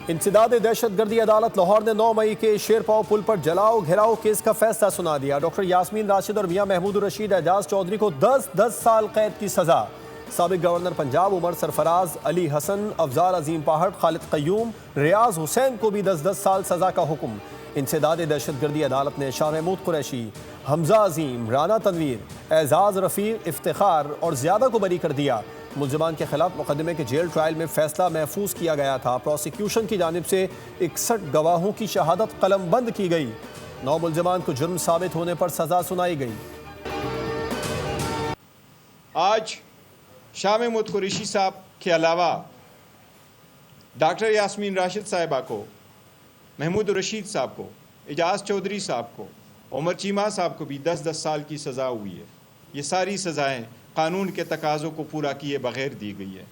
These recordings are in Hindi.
इंसदाद दहशतगर्दी अदालत लाहौर ने 9 मई के शेरपाव पुल पर जलाओ घेराव केस का फैसला सुना दिया। डॉक्टर यास्मीन राशिद और मियां महमूद रशीद एजाज चौधरी को 10-10 साल कैद की सजा। साबिक गवर्नर पंजाब उमर सरफराज, अली हसन, अफजाल अजीम पहाड़, खालिद कयूम, रियाज हुसैन को भी 10-10 साल सजा का हुक्म। इंसदाद दहशतगर्दी अदालत ने शाह महमूद कुरैशी, हमजा अजीम, राना तनवीर, एजाज रफ़ीक, इफ्तिखार और ज़ियादा को बरी कर दिया। मुल्ज़िमान के खिलाफ मुकदमे के जेल ट्रायल में फैसला महफूज किया गया था। प्रोसिक्यूशन की जानिब से 61 गवाहों की शहादत कलमबंद की गई। 9 मुल्ज़िमान को जुर्म साबित होने पर सजा सुनाई गई। आज शाह महमूद कुरैशी साहब के अलावा डॉक्टर यास्मीन राशिद साहिबा को, महमूद रशीद साहब को, एजाज चौधरी साहब को, उमर चीमा साहब को भी 10-10 साल की सज़ा हुई है। ये सारी सज़ाएँ कानून के तकाज़ों को पूरा किए बगैर दी गई है।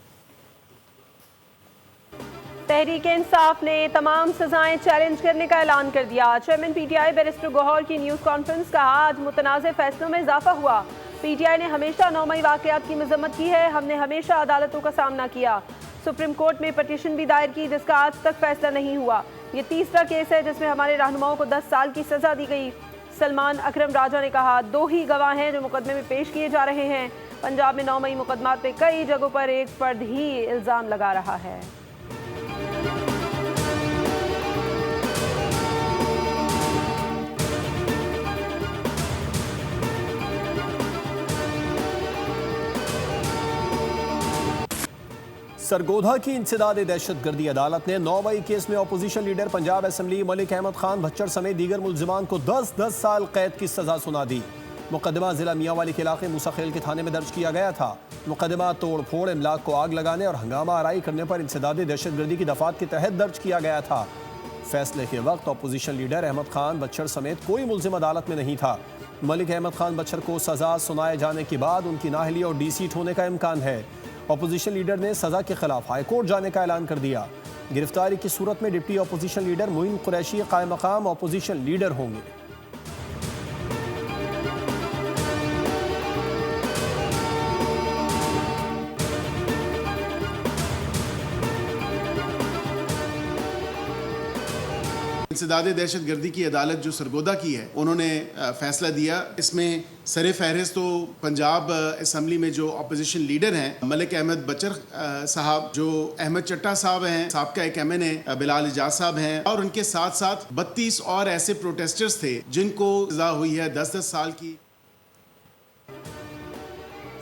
तहरीक इंसाफ ने तमाम सजाएं चैलेंज करने का ऐलान कर दिया। चेयरमैन पीटीआई बैरिस्टर गौहर की न्यूज़ कॉन्फ्रेंस, कहा आज मुतनाज़ फैसलों में इजाफा हुआ। पीटीआई ने हमेशा 9 मई वाक़यात की मजम्मत की है। हमने हमेशा अदालतों का सामना किया। सुप्रीम कोर्ट में पटिशन भी दायर की जिसका आज तक फैसला नहीं हुआ। ये तीसरा केस है जिसमें हमारे रहनुमाओं को 10 साल की सजा दी गई। सलमान अकरम राजा ने कहा 2 ही गवाह हैं जो मुकदमे में पेश किए जा रहे हैं। पंजाब में 9 मई मुकदमात पे कई जगहों पर एक फर्द ही इल्ज़ाम लगा रहा है। सरगोधा की इंसदाद दहशतगर्दी अदालत ने 9 मई केस में opposition leader Punjab assembly Malik Ahmad Khan Bhachar समेत दीगर मुल्ज़िमान को 10-10 साल कैद की सजा सुना दी। मुकदमा जिला मियांवाली के इलाके मूसाखेल के थाने में दर्ज किया गया था। मुकदमा तोड़ फोड़, इमलाक को आग लगाने और हंगामा आराई करने पर इंसदाद दहशतगर्दी की दफात के तहत दर्ज किया गया था। फैसले के वक्त अपोजिशन लीडर अहमद खान बच्चर समेत कोई मुल्जिम अदालत में नहीं था। मलिक अहमद खान बच्चर को सजा सुनाए जाने के बाद उनकी नाहली और डीसीट होने का इम्कान है। अपोजिशन लीडर ने सजा के खिलाफ हाईकोर्ट जाने का ऐलान कर दिया। गिरफ्तारी की सूरत में deputy opposition leader Moin Qureshi कायम मकाम अपोजिशन लीडर होंगे। इंसदाद दहशतगर्दी की अदालत जो सरगोदा की है, उन्होंने फैसला दिया। इसमें सरे फहरिस्त तो पंजाब असम्बली में जो अपोजिशन लीडर हैं मलिक अहमद बच्चर साहब, जो अहमद चट्टा साहब हैं, साबका एक MNA बिलाल एजाज साहब हैं, और उनके साथ साथ 32 और ऐसे प्रोटेस्टर्स थे जिनको सजा हुई है 10-10 साल की।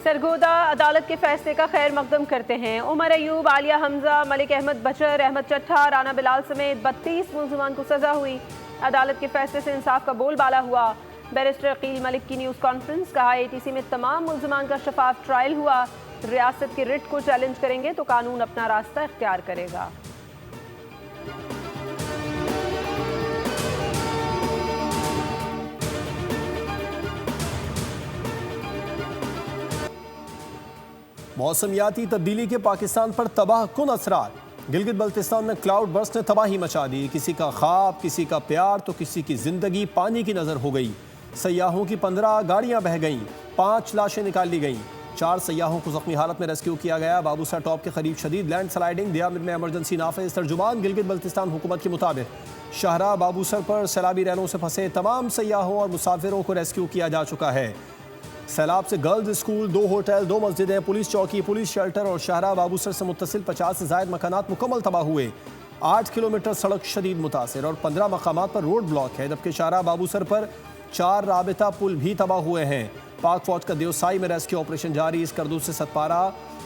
सरगोदा अदालत के फैसले का खैर मकदम करते हैं। उमर अयूब, आलिया हमजा, मलिक अहमद बचर, अहमद चट्टा, राना बिलाल समेत 32 मुल्ज़िमान को सजा हुई। अदालत के फैसले से इंसाफ का बोलबाला हुआ। बैरिस्टर अकील मलिक की न्यूज़ कॉन्फ्रेंस, कहा ATC में तमाम मुल्ज़िमान का शफाफ ट्रायल हुआ। रियासत के रिट को चैलेंज करेंगे तो कानून अपना रास्ता इख्तियार करेगा। मौसमियाती तब्दीली के पाकिस्तान पर तबाह कुन असरार। गिलगित बल्तिस्तान में क्लाउड बर्स्ट ने तबाही मचा दी। किसी का ख्वाब, किसी का प्यार तो किसी की जिंदगी पानी की नजर हो गई। सयाहों की 15 गाड़ियां बह गईं, 5 लाशें निकाल ली गईं। 4 सयाहों को जख्मी हालत में रेस्क्यू किया गया। बाबूसर टॉप के करीब शदीद लैंड स्लाइडिंग, दियामिर में एमरजेंसी नाफिज। तर्जुमान गिलगित बल्तिस्तान हुकूमत के मुताबिक शाहरा बाबूसर पर सैलाबी रैनों से फंसे तमाम सयाहों और मुसाफिरों को रेस्क्यू किया जा चुका है। सैलाब से गर्ल्स स्कूल, 2 होटल, 2 मस्जिदें, पुलिस चौकी, पुलिस शेल्टर और शाहरा बाबूसर से मुत्तसिल 50 से ज़ायद मकानात मुकम्मल तबाह हुए। 8 किलोमीटर सड़क शदीद मुतासिर और 15 मकामात पर रोड ब्लॉक है, जबकि शाहरा बाबूसर पर 4 राबिता पुल भी तबाह हुए हैं। पाक फौज का देवसाई में रेस्क्यू ऑपरेशन जारी। इस करदूस से सतपारा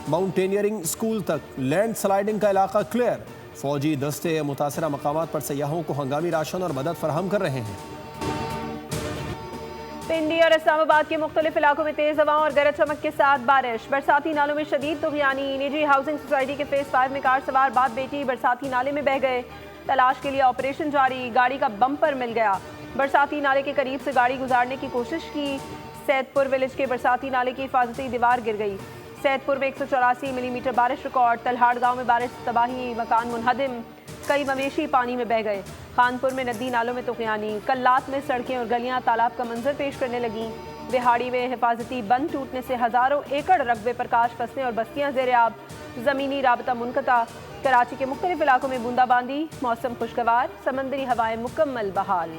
माउंटेनियरिंग स्कूल तक लैंड स्लाइडिंग का इलाका क्लियर। फौजी दस्ते मुतासरा मकामात पर सयाहों को हंगामी राशन और मदद फराहम कर रहे हैं। पिंडी और इस्लामाबाद के मुख्तलिफ इलाकों में तेज हवाओं और गरज चमक के साथ बारिश। बरसाती नालों में शदीद तुगयानी। निजी हाउसिंग सोसाइटी के फेज 5 में कार सवार बाप बेटी बरसाती नाले में बह गए। तलाश के लिए ऑपरेशन जारी। गाड़ी का बम्पर मिल गया। बरसाती नाले के करीब से गाड़ी गुजारने की कोशिश की। सैदपुर विलेज के बरसाती नाले की हिफाजती दीवार गिर गई। सैदपुर में 184 मिलीमीटर बारिश रिकॉर्ड। तलहाड़ गाँव में बारिश तबाही, मकान मुनहदिम, कई मवेशी पानी में बह गए। खानपुर में नदी नालों में तुगयानी। कल्लात में सड़कें और गलियां तालाब का मंजर पेश करने लगी। बिहाड़ी में हिफाजती बंद टूटने से हज़ारों एकड़ रकबे पर काश फसलें और बस्तियां ज़ेर-ए-आब। ज़मीनी राबता मुनक़ता। कराची के मुख्तलिफ इलाकों में बूंदाबांदी, मौसम खुशगवार, समंदरी हवाएं मुकम्मल बहाल।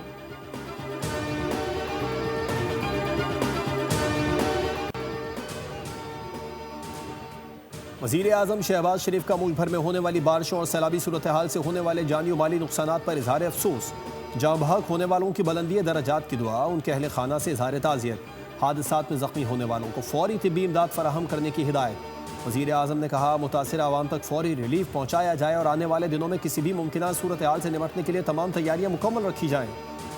वज़ीर आज़म शहबाज शरीफ का मुल्क भर में होने वाली बारिशों और सैलाबी सूरत हाल से होने वाले जानी और माली नुकसानात पर इजहार अफसोस। जाँ बहक होने वालों की बुलंदी दर्जात की दुआ, उनके अहले खाना से इजहार ताज़ियत। हादसात में ज़ख्मी होने वालों को फौरी तिब्बी इमदाद फराहम करने की हिदायत। वज़ीर आज़म ने कहा मुतासिर आवाम तक फौरी रिलीफ पहुँचाया जाए और आने वाले दिनों में किसी भी मुमकिन सूरत हाल से निपटने के लिए तमाम तैयारियाँ मुकम्मल रखी जाएँ।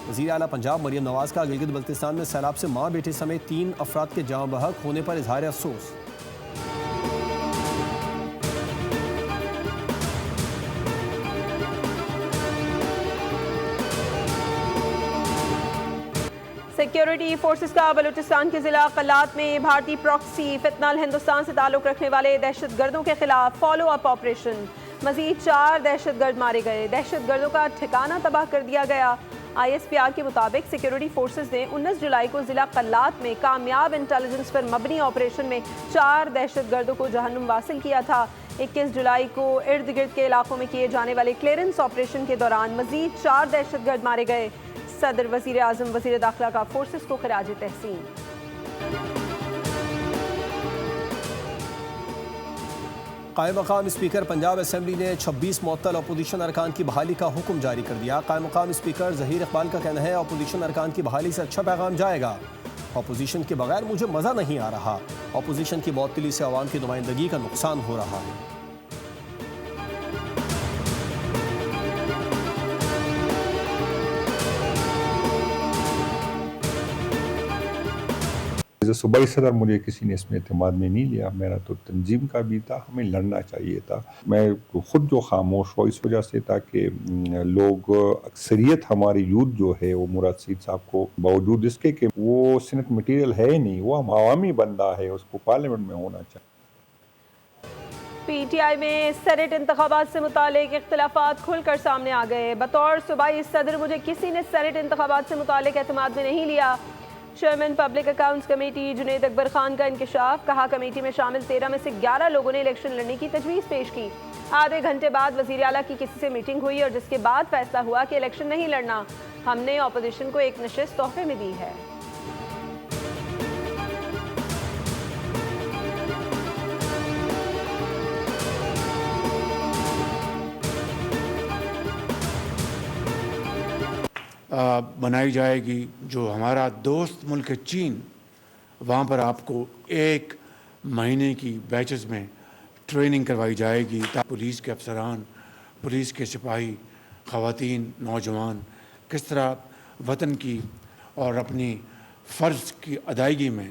वज़ीर आला पंजाब मरियम नवाज़ का गिलगित बल्तिस्तान में सैलाब से माँ बेटे समेत 3 अफराद के जाँ बहक होने पर इजहार अफसोस। सिक्योरिटी फोर्सेस का बलूचिस्तान के जिला कलात में भारतीय प्रॉक्सी फितनल हिंदुस्तान से ताल्लुक रखने वाले दहशतगर्दों के खिलाफ फॉलो अप ऑपरेशन। मजीद 4 दहशतगर्द मारे गए, दहशतगर्दों का ठिकाना तबाह कर दिया गया। ISPR के मुताबिक सिक्योरिटी फोर्सेस ने 19 जुलाई को जिला कलात में कामयाब इंटेलिजेंस पर मबनी ऑपरेशन में 4 दहशतगर्दों को जहन्नुम वासिल किया था। 21 जुलाई को इर्द गिर्द के इलाकों में किए जाने वाले क्लियरेंस ऑपरेशन के दौरान मजीद 4 दहशतगर्द मारे गए। सदर वज़ीर आज़म वज़ीर दाखिला का फोर्सेस को खिराज तहसीन। कायम मकाम स्पीकर पंजाब असम्बली ने 26 मुअत्तल अपोजिशन अरकान की बहाली का हुक्म जारी कर दिया। कायम मकाम स्पीकर ज़हीर इकबाल का कहना है अपोजिशन अरकान की बहाली से अच्छा पैगाम जाएगा। अपोजिशन के बगैर मुझे मज़ा नहीं आ रहा। अपोजिशन की मअतली से अवाम की नुमाइंदगी का नुकसान हो रहा है। सूबाई सदर मुझे किसी ने इसमें एतमाद में नहीं लिया। मेरा तो तंजीम का भी था, हमें लड़ना चाहिए था। मैं खुद जो खामोश हुआ इस वजह से था कि लोग अक्सरियत हमारी यूथ जो है वो मुराद सईद साहब को बावजूद इसके कि वो सीनेट मटीरियल है नहीं, वो अवामी बंदा है, उसको पार्लियामेंट में होना चाहिए। PTI में सेनेट इंतखाबात से मुतालिक इख्तिलाफात खुलकर सामने आ गए। बतौर सूबाई सदर मुझे किसी ने सेनेट इंतखाबात से मुतालिक एतमाद में नहीं लिया। Chairman public accounts committee Junaid Akbar Khan का इंकशाफ। कहा कमेटी में शामिल 13 में से 11 लोगों ने इलेक्शन लड़ने की तजवीज़ पेश की। आधे घंटे बाद वज़ीर आला की किसी से मीटिंग हुई और जिसके बाद फैसला हुआ कि इलेक्शन नहीं लड़ना। हमने अपोजिशन को एक नशिस्त तोहफे में दी है। बनाई जाएगी। जो हमारा दोस्त मुल्क चीन, वहाँ पर आपको 1 महीने की बैचेस में ट्रेनिंग करवाई जाएगी ताकि पुलिस के अफसरान, पुलिस के सिपाही, ख़वातीन, नौजवान किस तरह वतन की और अपनी फ़र्ज़ की अदायगी में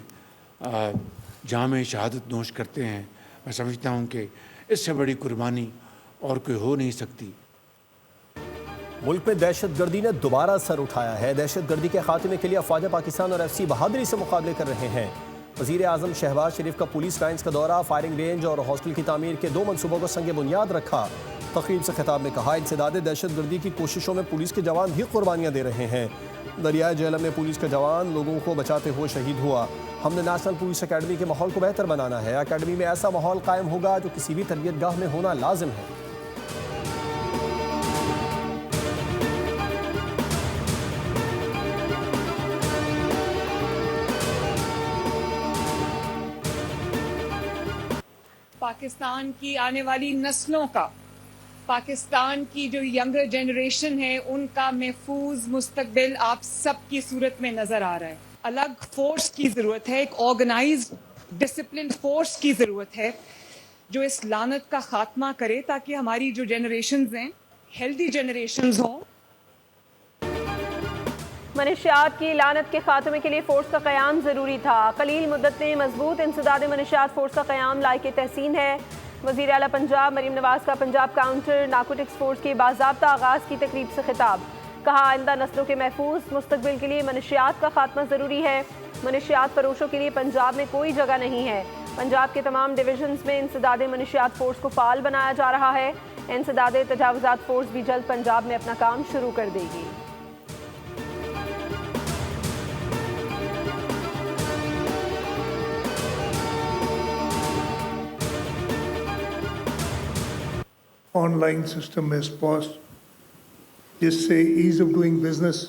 जामे शहादत नोश करते हैं। मैं समझता हूँ कि इससे बड़ी कुर्बानी और कोई हो नहीं सकती। मुल्क में दहशतगर्दी ने दोबारा सर उठाया है। दहशतगर्दी के खात्मे के लिए अफवाज पाकिस्तान और FC बहादुरी से मुकाबले कर रहे हैं। वज़ीर आज़म शहबाज शरीफ का पुलिस लाइन्स का दौरा, फायरिंग रेंज और हॉस्टल की तामीर के 2 मनसूबों को संग बुनियाद रखा। तकरीब से खिताब में कहा इंसदाद दहशतगर्दी की कोशिशों में पुलिस के जवान भी कुर्बानियाँ दे रहे हैं। दरियाए जेहलम में पुलिस का जवान लोगों को बचाते हुए शहीद हुआ। हमने नेशनल पुलिस अकेडमी के माहौल को बेहतर बनाना है। अकेडमी में ऐसा माहौल कायम होगा जो किसी भी तरबियत गाह में होना लाजिम है। पाकिस्तान की आने वाली नस्लों का, पाकिस्तान की जो यंगर जनरेशन है उनका महफूज मुस्तकबिल आप सब की सूरत में नज़र आ रहा है। अलग फोर्स की ज़रूरत है, एक ऑर्गेनाइज्ड डिसिप्लिन फोर्स की ज़रूरत है जो इस लानत का ख़ात्मा करे ताकि हमारी जो जनरेशन्स हैं हेल्दी जनरेशन्स हों। मनशियात की लानत के खात्मे के लिए फोर्स का क़याम ज़रूरी था। कलील मुद्दत में मजबूत इंसदाद मनशियात फोर्स का क़याम लायक तहसीन है। वज़ीर आला पंजाब मरियम नवाज़ का पंजाब काउंटर नारकोटिक्स फोर्स के बाज़ाब्ता आगाज़ की तकरीब से खिताब। कहा आइंदा नस्लों के महफूज मुस्तकबिल के लिए मनशियात का खात्मा ज़रूरी है। मनशियात फरोशों के लिए पंजाब में कोई जगह नहीं है। पंजाब के तमाम डिवीजन्स में इंसदाद मनशियात फोर्स को फ़ाल बनाया जा रहा है। इंसदाद तजावुज़ात फोर्स भी जल्द पंजाब में अपना काम शुरू कर देगी। ऑनलाइन सिस्टम में स्पॉस्ट, जिससे ईज़ ऑफ डूइंग बिजनेस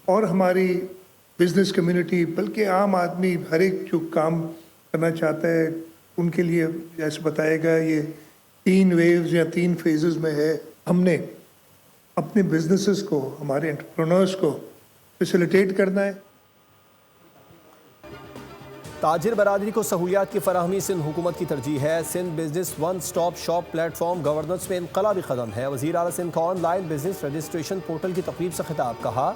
और हमारी बिजनेस कम्युनिटी बल्कि आम आदमी हर एक जो काम करना चाहता है उनके लिए जैसे बताएगा ये 3 वेव्स या 3 फेजेस में है। हमने अपने बिजनेसेस को, हमारे एंटरप्रेन्योर्स को फैसिलिटेट करना है। ताजिर बरादरी को सहूलियात की फराहमी सिंध हुकूमत की तरजीह है। Sindh business one stop shop platform governance में इनकलाबी कदम है। वज़ीर आला सिंध का ऑनलाइन बिजनेस रजिस्ट्रेशन पोर्टल की तकरीब से खिताब। कहा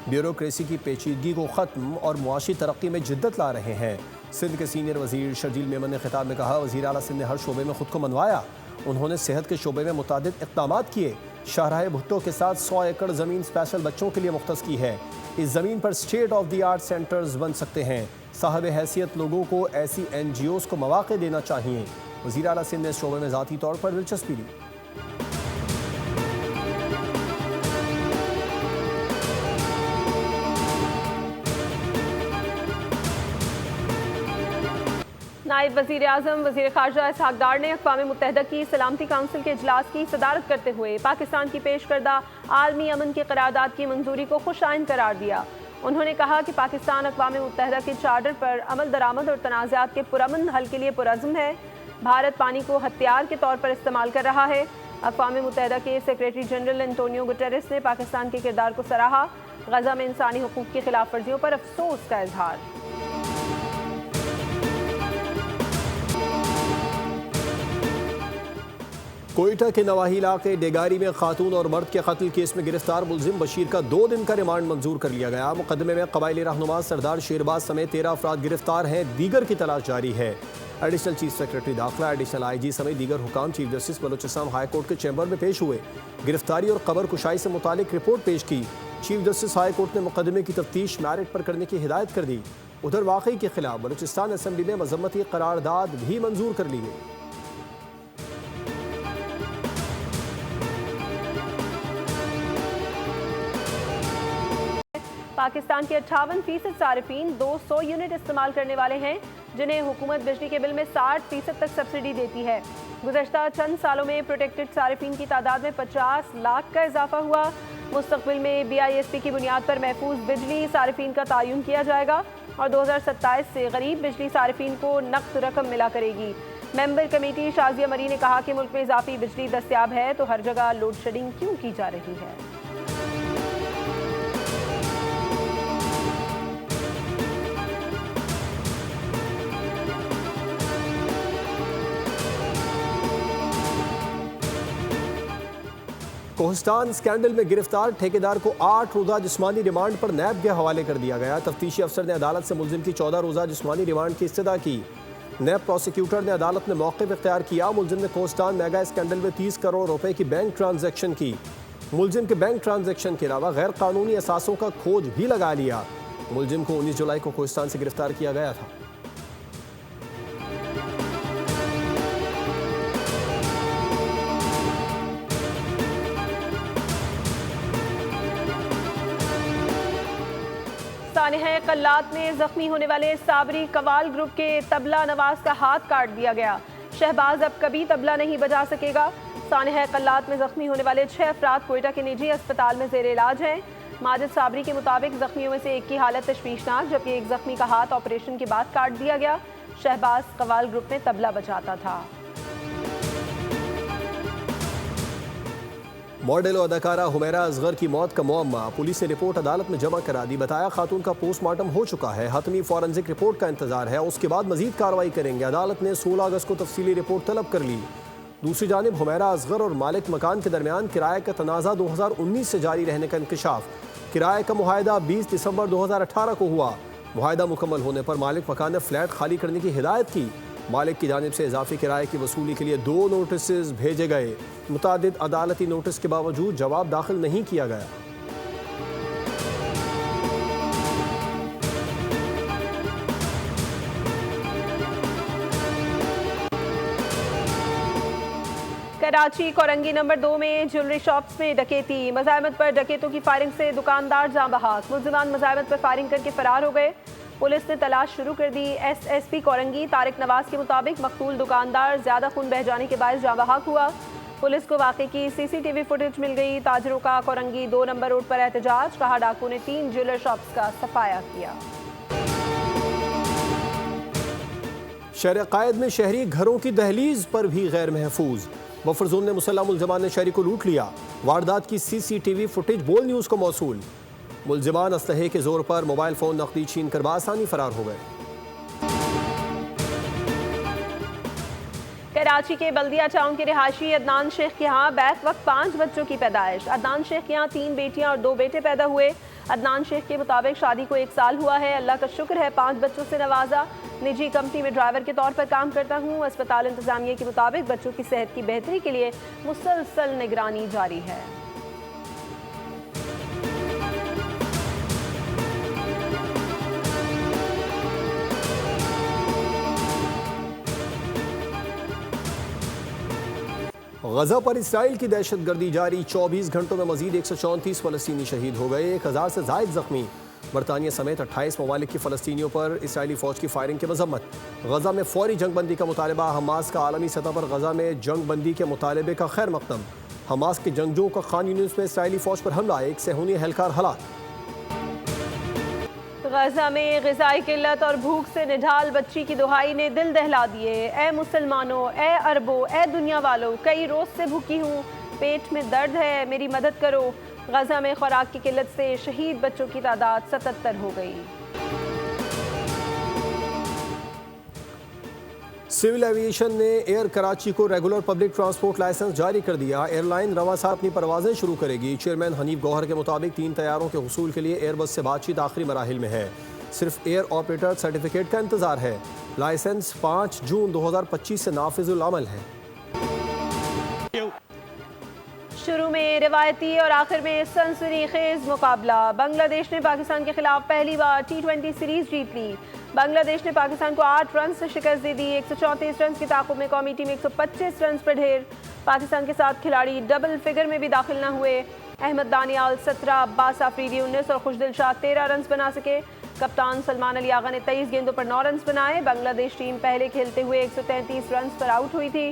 ब्यूरोक्रेसी की पेचीदगी को ख़त्म और मुआशी तरक्की में जिद्दत ला रहे हैं। सिंध के सीनियर वज़ीर शर्जील मेमन ने खिताब में कहा वज़ीर आला सिंध ने हर शोबे में ख़ुद को मनवाया। उन्होंने सेहत के शोबे में मुतादिद इक़दाम किए। शाहराह भुट्टो के साथ 100 एकड़ ज़मीन स्पेशल बच्चों के लिए मुख्तस की है। इस ज़मीन पर state of the art centres बन सकते हैं। साहब हैसियत लोगों को ऐसी NGOs को मौक़े देना चाहिए। वज़ीर आला सिंध ने इस शोबे में ज़ाती तौर पर दिलचस्पी ली। नायब वज़ीर आज़म वज़ीर ख़ारजा इसहाक़ डार ने अक़वाम मुत्तहिदा की सलामती काउंसिल के इजलास की सदारत करते हुए पाकिस्तान की पेश करदा आलमी अमन की करारदाद की मंजूरी को खुशाइन करार दिया। उन्होंने कहा कि पाकिस्तान अक़वाम मुत्तहिदा के चार्टर पर अमल दरामद और तनाज़ात के पुरअमन हल के लिए पुरअज़्म है। भारत पानी को हथियार के तौर पर इस्तेमाल कर रहा है। अक़वाम मुत्तहिदा के सेक्रेटरी जनरल एंटोनियो गुटेरेस ने पाकिस्तान के किरदार को सराहा। गज़ा में इंसानी हुकूक़ की खिलाफ वर्जियों पर अफसोस का इजहार। कोयटा के नवाही इलाके डेगारी में खातून और मर्द के कत्ल केस में गिरफ्तार मुलजिम बशीर का 2 दिन का रिमांड मंजूर कर लिया गया। मुकदमे में कबायली रहनुमा सरदार शेरबाज समेत 13 अफराद गिरफ्तार हैं। दीगर की तलाश जारी है। एडिशनल चीफ सेक्रेटरी दाखिला, एडिशनल IG समेत दीगर हुकाम chief justice Balochistan high court के चैम्बर में पेश हुए। गिरफ्तारी और कबर कुशाई से मुतालिक रिपोर्ट पेश की। चीफ जस्टिस हाई कोर्ट ने मुकदमे की तफ्तीश मैरिट पर करने की हिदायत कर दी। उधर वाक़ई के खिलाफ बलोचिस्तान असम्बली में मजम्मती करारदाद भी मंजूर कर ली गई। पाकिस्तान के 58% सारिफीन 200 यूनिट इस्तेमाल करने वाले हैं, जिन्हें हुकूमत बिजली के बिल में 60% तक सब्सिडी देती है। गुज़श्ता चंद सालों में प्रोटेक्टेड सारिफीन की तादाद में 50 लाख का इजाफा हुआ। मुस्तकबिल में BISP की बुनियाद पर महफूज बिजली सारिफीन का तयन किया जाएगा और 2027 से गरीब बिजली सारिफीन को नकद रकम मिला करेगी। मेंबर कमेटी शाजिया मरी ने कहा कि मुल्क में इजाफी बिजली दस्तियाब है तो हर जगह लोड शेडिंग क्यों की जा रही है। कोहिस्तान स्कैंडल में गिरफ्तार ठेकेदार को 8 रोज़ा जिस्मानी रिमांड पर नैब के हवाले कर दिया गया। तफ्तीशी अफसर ने अदालत से मुलजिम की 14 रोज़ा जिस्मानी रिमांड की इस्तदा की। नैब प्रोसिक्यूटर ने अदालत में मौक़िफ़ इख्तियार किया। मुलजिम ने कोहिस्तान मेगा स्कैंडल में 30 करोड़ रुपए की बैंक ट्रांजैक्शन की। मुलजिम के बैंक ट्रांजैक्शन के अलावा गैर कानूनी असासों का खोज भी लगा लिया। मुलजिम को 19 जुलाई को कोहिस्तान से गिरफ्तार किया गया था। सानिहा कल्लात में जख्मी होने वाले साबरी कवाल ग्रुप के तबला नवाज का हाथ काट दिया गया। शहबाज अब कभी तबला नहीं बजा सकेगा। सानिहा कल्लात में जख्मी होने वाले 6 अफराद कोयटा के निजी अस्पताल में जेर इलाज हैं। माजिद साबरी के मुताबिक जख्मियों में से एक की हालत तशवीशनाक, जबकि एक जख्मी का हाथ ऑपरेशन के बाद काट दिया गया। शहबाज कवाल ग्रुप में तबला बजाता था। मॉडल और अदाकारा हुमैरा असगर की मौत का मुअम्मा, पुलिस ने रिपोर्ट अदालत में जमा करा दी। बताया खातून का पोस्टमार्टम हो चुका है, हतमी फॉरेंसिक रिपोर्ट का इंतजार है, उसके बाद मजीद कार्रवाई करेंगे। अदालत ने 16 अगस्त को तफसीली रिपोर्ट तलब कर ली। दूसरी जानिब हुमैरा असगर और मालिक मकान के दरमियान किराए का तनाज़ा 2019 से जारी रहने का इंकशाफ। किराए का मुआहदा 20 दिसंबर 2018 को हुआ। मुआहदा मुकम्मल होने पर मालिक मकान ने फ्लैट खाली करने की हिदायत की। मालिक की जानिब से इजाफी किराए की वसूली के लिए 2 नोटिस भेजे गए। मुतादिद अदालती नोटिस के बावजूद जवाब दाखिल नहीं किया गया। कराची कोरंगी नंबर 2 में ज्वेलरी शॉप्स में डकैती। मज़ाहमत पर डकैतों की फायरिंग से दुकानदार जाँ बहक। मुल्ज़िमान मज़ाहमत पर फायरिंग करके फरार हो गए। पुलिस ने तलाश शुरू कर दी। SSP कोरंगी तारिक नवाज के मुताबिक मकतूल दुकानदार ज्यादा खून बह जाने के बायस जाँ बहक हुआ। पुलिस को वाकई की सीसीटीवी फुटेज मिल गई। ताजरों का कोरंगी 2 नंबर रोड पर एहतजाज, कहा डाकू ने 3 ज्वेलर शॉप्स का सफाया किया। शहर कायद में शहरी घरों की दहलीज पर भी गैर महफूज। बफर जोन ने मुसल्लम मुलजमान ने शहरी को लूट लिया। वारदात की सीसीटीवी फुटेज बोल न्यूज़ को मौसूल। मुलजमान असलहे के जोर पर मोबाइल फोन नकदी छीन कर बासानी फरार हो गए। कराची के बल्दिया टाउन के रिहायशी अदनान शेख के यहाँ बैक वक्त 5 बच्चों की पैदाइश। अदनान शेख के यहाँ 3 बेटियां और 2 बेटे पैदा हुए। अदनान शेख के मुताबिक शादी को 1 साल हुआ है। अल्लाह का शुक्र है 5 बच्चों से नवाजा। निजी कंपनी में ड्राइवर के तौर पर काम करता हूँ। अस्पताल इंतजामिया के मुताबिक बच्चों की सेहत की बेहतरी के लिए मुसलसल निगरानी जारी है। गजा पर इसराइल की दहशतगर्दी जारी। 24 घंटों में मजीद 134 फलस्तीनी शहीद हो गए, 1000 से जायद जख्मी। बरतानिया समेत 28 ममालिक की फलस्तीनियों पर इसराइली फौज की फायरिंग की मजम्मत। गजा में फौरी जंग बंदी का मुतालबा। हमास का आलमी सतह पर गजा में जंग बंदी के मुतालबे का खैर मकदम। हमास के जंगजुओं का खान यूनिस में इसराइली फौज पर हमला, 1 सेहूनी एहलकार हलाक। गजा में ग़िज़ाई किल्लत और भूख से निढाल बच्ची की दुहाई ने दिल दहला दिए। ए मुसलमानों, ए अरबों, ए दुनिया वालों, कई रोज़ से भूखी हूँ, पेट में दर्द है, मेरी मदद करो। गजा में खुराक की किल्लत से शहीद बच्चों की तादाद 77 हो गई। सिविल एविएशन ने एयर कराची को रेगुलर पब्लिक ट्रांसपोर्ट लाइसेंस जारी कर दिया। एयरलाइन रवा साहब अपनी परवाजें शुरू करेगी। चेयरमैन हनीफ गौहर के मुताबिक 3 तैयारों के हुसूल के लिए एयरबस से बातचीत आखिरी मराहिल में है। सिर्फ एयर ऑपरेटर सर्टिफिकेट का इंतजार है। लाइसेंस 5 जून 2025 से नाफिजुल अमल है। शुरू में रिवायती और आखिर में सनसनीखेज मुकाबला। बांग्लादेश ने पाकिस्तान के खिलाफ पहली बार T20 सीरीज जीत ली। बांग्लादेश ने पाकिस्तान को 8 रन से शिकस्त दे दी। 134 रन की ताकुब में कौमी टीम 125 रन पर ढेर। पाकिस्तान के साथ खिलाड़ी डबल फिगर में भी दाखिल न हुए। अहमद दानियाल 17, अब्बास आफरीदी 19 और खुशदिल शाह 13 रन बना सके। कप्तान सलमान अली आगा ने 23 गेंदों पर 9 रन बनाए। बांग्लादेश टीम पहले खेलते हुए 133 रन पर आउट हुई थी।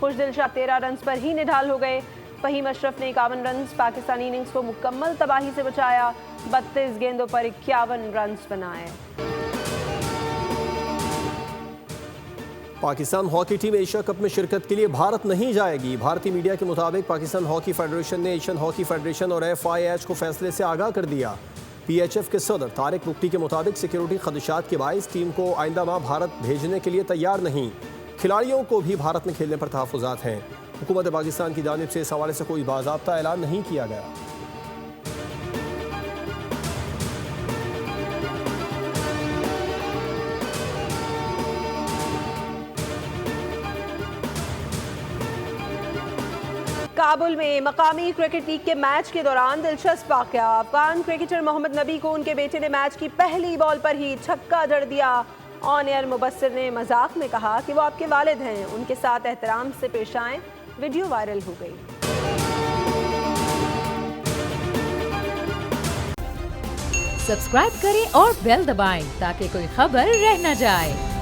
खुशदिल शाह 13 रन पर ही निढाल हो गए। फहीम अशरफ ने 51 रन पाकिस्तानी इनिंग्स को मुकम्मल तबाही से बचाया। 32 गेंदों पर 51 रन बनाए। Pakistan hockey team Asia cup में शिरकत के लिए भारत नहीं जाएगी। भारतीय मीडिया के मुताबिक पाकिस्तान हॉकी फेडरेशन ने एशियन हॉकी फेडरेशन और FIH को फैसले से आगाह कर दिया। PHF के सदर तारिक मुफ्ती के मुताबिक सिक्योरिटी खदशात के बाइस टीम को आइंदा माह भारत भेजने के लिए तैयार नहीं। खिलाड़ियों को भी भारत में खेलने पर तहफ़्फ़ुज़ात हैं। हुकूमत पाकिस्तान की जानिब से इस हवाले से कोई बाज़ाब्ता ऐलान नहीं किया गया। काबुल में मकामी क्रिकेट लीग के मैच के दौरान दिलचस्प वाक़या। अफगान क्रिकेटर मोहम्मद नबी को उनके बेटे ने मैच की पहली बॉल पर ही छक्का जड़ दिया। ऑन एयर मुबस्सिर ने मजाक में कहा कि वो आपके वालिद हैं, उनके साथ एहतराम से पेश आएं। वीडियो वायरल हो गई। सब्सक्राइब करें और बेल दबाएं ताकि कोई खबर रह न जाए।